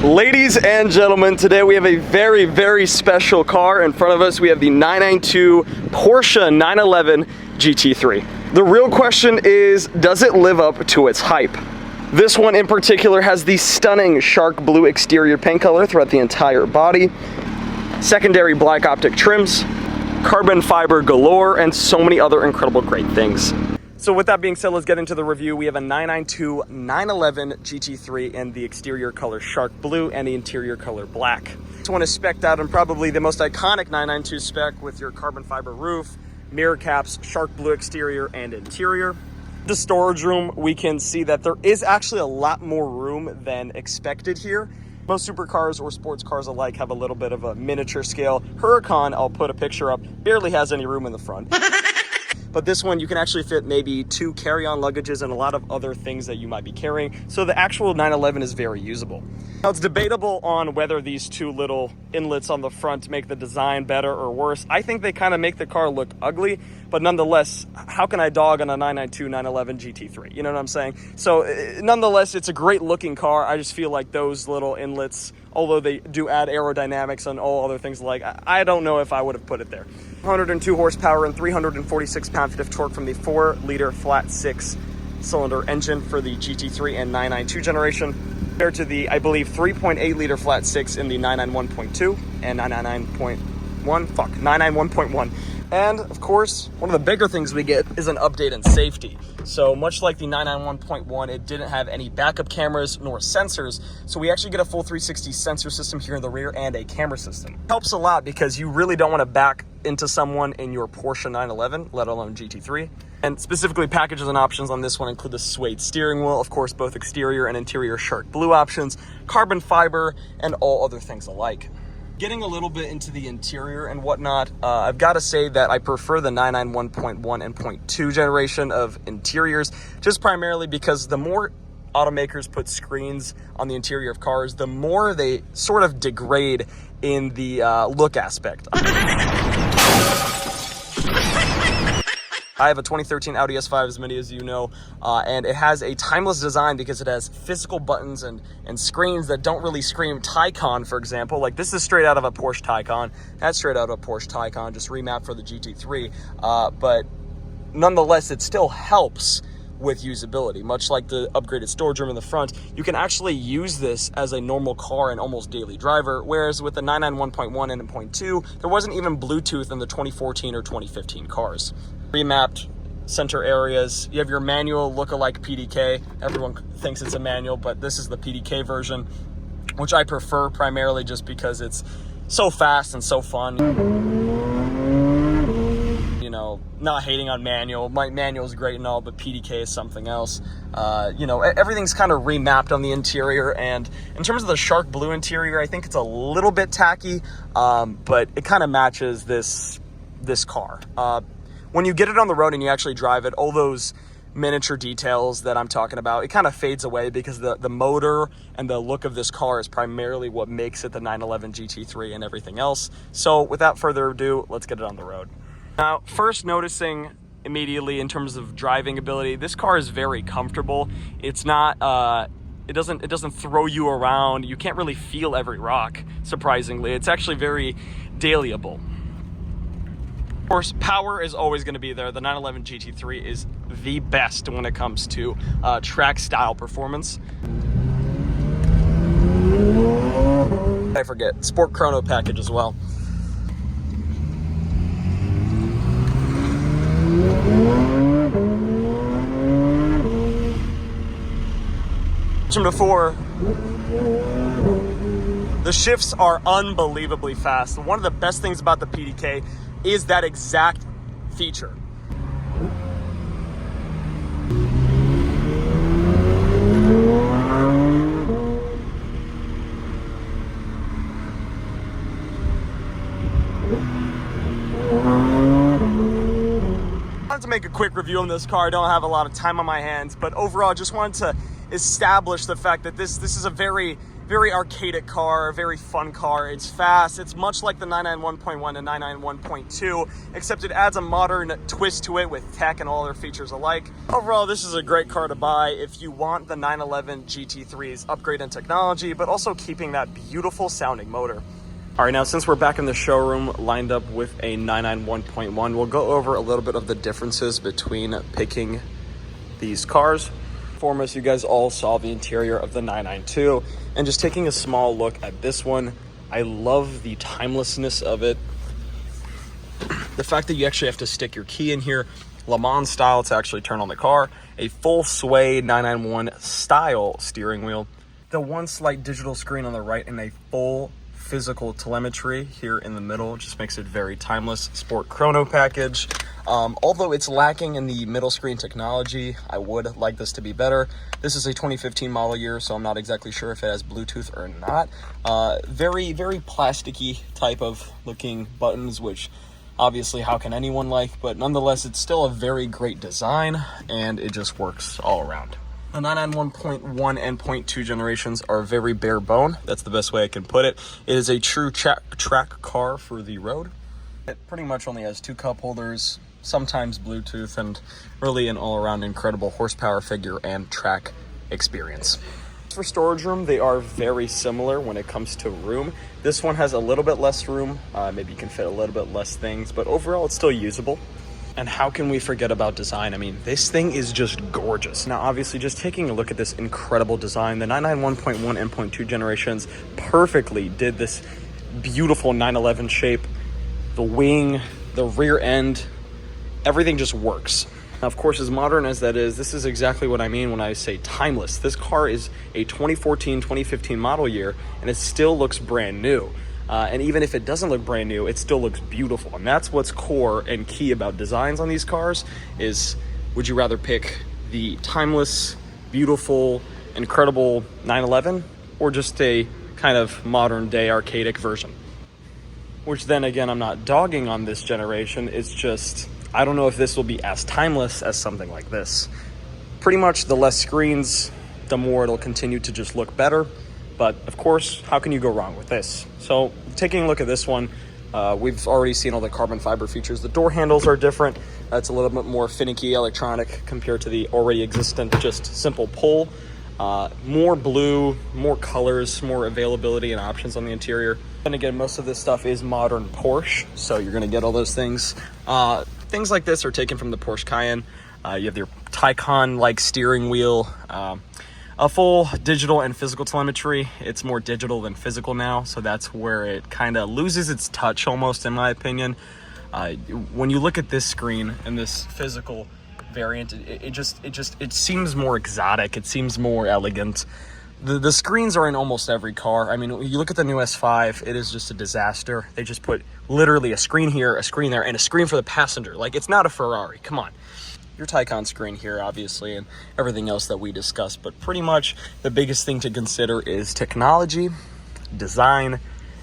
Ladies and gentlemen, today we have a very, very special car in front of us. We have the 992 Porsche 911 GT3. The real question is, does it live up to its hype? This one in particular has the stunning shark blue exterior paint color throughout the entire body, secondary black optic trims, carbon fiber galore, and so many other incredible great things. So with that being said, let's get into the review. We have a 992 911 GT3 in the exterior color shark blue and the interior color black. This one is spec'd out in probably the most iconic 992 spec with your carbon fiber roof, mirror caps, shark blue exterior and interior. The storage room, we can see that there is actually a lot more room than expected here. Most supercars or sports cars alike have a little bit of a miniature scale. Huracan, I'll put a picture up, barely has any room in the front. But this one, you can actually fit maybe 2 carry-on luggages and a lot of other things that you might be carrying. So the actual 911 is very usable. Now, it's debatable on whether these 2 little inlets on the front make the design better or worse. I think they kind of make the car look ugly, but nonetheless, how can I dog on a 992 911 GT3? You know what I'm saying? So nonetheless, it's a great looking car. I just feel like those little inlets, although they do add aerodynamics and all other things like, I don't know if I would have put it there. 102 horsepower and 346 pound-feet of torque from the 4-liter flat 6-cylinder engine for the GT3 and 992 generation, compared to the, I believe, 3.8-liter flat 6 in the 991.2 and 991.1. And of course, one of the bigger things we get is an update in safety. So much like the 991.1, it didn't have any backup cameras nor sensors. So we actually get a full 360 sensor system here in the rear and a camera system. It helps a lot because you really don't want to back into someone in your Porsche 911, let alone GT3. And specifically, packages and options on this one include the suede steering wheel, of course, both exterior and interior shark blue options, carbon fiber, and all other things alike. Getting a little bit into the interior and whatnot, I've got to say that I prefer the 991.1 and .2 generation of interiors, just primarily because the more automakers put screens on the interior of cars, the more they sort of degrade in the look aspect. I have a 2013 Audi S5, as many as you know, and it has a timeless design because it has physical buttons and screens that don't really scream Taycan, for example. Like, this is straight out of a Porsche Taycan. That's straight out of a Porsche Taycan, just remapped for the GT3. But nonetheless, it still helps with usability. Much like the upgraded storage room in the front, you can actually use this as a normal car and almost daily driver, whereas with the 991.1 and .2, there wasn't even Bluetooth in the 2014 or 2015 cars. Remapped center areas. You have your manual look-alike PDK. Everyone thinks it's a manual, but this is the PDK version, which I prefer primarily just because it's so fast and so fun. You know, not hating on manual. My manual is great and all, but PDK is something else. You know, everything's kind of remapped on the interior, and in terms of the shark blue interior, I think it's a little bit tacky, but it kind of matches this car. When you get it on the road and you actually drive it, all those miniature details that I'm talking about, it kind of fades away because the motor and the look of this car is primarily what makes it the 911 GT3 and everything else. So without further ado, let's get it on the road. Now, first noticing immediately in terms of driving ability, this car is very comfortable. It's not, it doesn't throw you around. You can't really feel every rock, surprisingly. It's actually very dailyable. Of course, power is always going to be there. The 911 GT3 is the best when it comes to track style performance. I forget, Sport Chrono package as well. Mentioned before, the shifts are unbelievably fast. One of the best things about the PDK is that exact feature. I wanted to make a quick review on this car. I don't have a lot of time on my hands, but overall, I just wanted to establish the fact that this is a very very arcadic car, very fun car. It's fast. It's much like the 991.1 and 991.2, except it adds a modern twist to it with tech and all their features alike. Overall, this is a great car to buy if you want the 911 GT3's upgrade in technology, but also keeping that beautiful sounding motor. All right, now since we're back in the showroom lined up with a 991.1, we'll go over a little bit of the differences between picking these cars. Foremost, you guys all saw the interior of the 992, and just taking a small look at this one, I love the timelessness of it. The fact that you actually have to stick your key in here, Le Mans style, to actually turn on the car, a full sway 991 style steering wheel, the one slight digital screen on the right, and a full physical telemetry here in the middle just makes it very timeless. Sport chrono package. Although it's lacking in the middle screen technology, I would like this to be better. This is a 2015 model year, so I'm not exactly sure if it has Bluetooth or not. Very, very plasticky type of looking buttons, which obviously how can anyone like, but nonetheless, it's still a very great design and it just works all around. The 991.1 and .2 generations are very bare bone. That's the best way I can put it. It is a true track car for the road. It pretty much only has 2 cup holders, sometimes Bluetooth, and really an all-around incredible horsepower figure and track experience. For storage room, they are very similar when it comes to room. This one has a little bit less room. Maybe you can fit a little bit less things, but overall it's still usable. And how can we forget about design? I mean, this thing is just gorgeous. Now, obviously, just taking a look at this incredible design, the 991.1 and .2 generations perfectly did this beautiful 911 shape. The wing, the rear end, everything just works. Now, of course, as modern as that is, this is exactly what I mean when I say timeless. This car is a 2014, 2015 model year, and it still looks brand new. And even if it doesn't look brand new, it still looks beautiful. And that's what's core and key about designs on these cars is, would you rather pick the timeless, beautiful, incredible 911 or just a kind of modern day archaic version? Which then again, I'm not dogging on this generation. It's just, I don't know if this will be as timeless as something like this. Pretty much the less screens, the more it'll continue to just look better. But of course, how can you go wrong with this? So taking a look at this one, we've already seen all the carbon fiber features. The door handles are different. It's a little bit more finicky electronic compared to the already existent just simple pull. More blue, more colors, more availability and options on the interior. And again, most of this stuff is modern Porsche, so you're gonna get all those things. Things like this are taken from the Porsche Cayenne. You have your Taycan-like steering wheel, a full digital and physical telemetry. It's more digital than physical now, so that's where it kind of loses its touch almost, in my opinion. When you look at this screen and this physical variant, it seems more exotic. It seems more elegant. The screens are in almost every car. I mean, you look at the new S5, it is just a disaster. They just put literally a screen here, a screen there, and a screen for the passenger. Like, it's not a Ferrari, come on. Your Taycan screen here, obviously, and everything else that we discussed, but pretty much the biggest thing to consider is technology, design,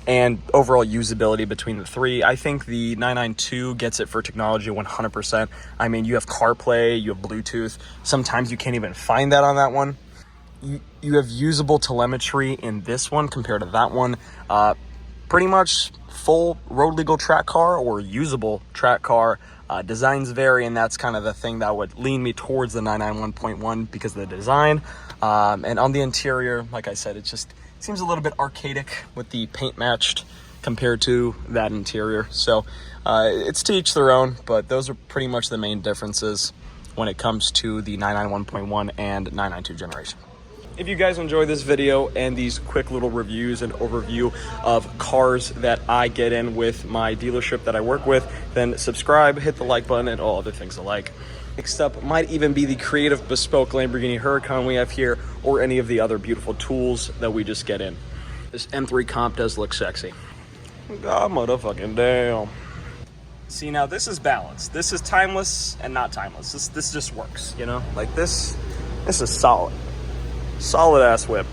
and overall usability between the three. I think the 992 gets it for technology 100%. I mean, you have CarPlay, you have Bluetooth. Sometimes you can't even find that on that one. You have usable telemetry in this one compared to that one. Pretty much full road legal track car or usable track car. Designs vary, and that's kind of the thing that would lean me towards the 991.1 because of the design. And on the interior, like I said, it just seems a little bit archaic with the paint matched compared to that interior. So it's to each their own, but those are pretty much the main differences when it comes to the 991.1 and 992 generation. If you guys enjoyed this video and these quick little reviews and overview of cars that I get in with my dealership that I work with, then subscribe, hit the like button, and all other things alike. Next up might even be the creative bespoke Lamborghini Huracan we have here, or any of the other beautiful tools that we just get in. This M3 comp does look sexy. God motherfucking damn. See, now this is balanced. This is timeless and not timeless. This just works, you know? Like this is solid. Solid ass whip.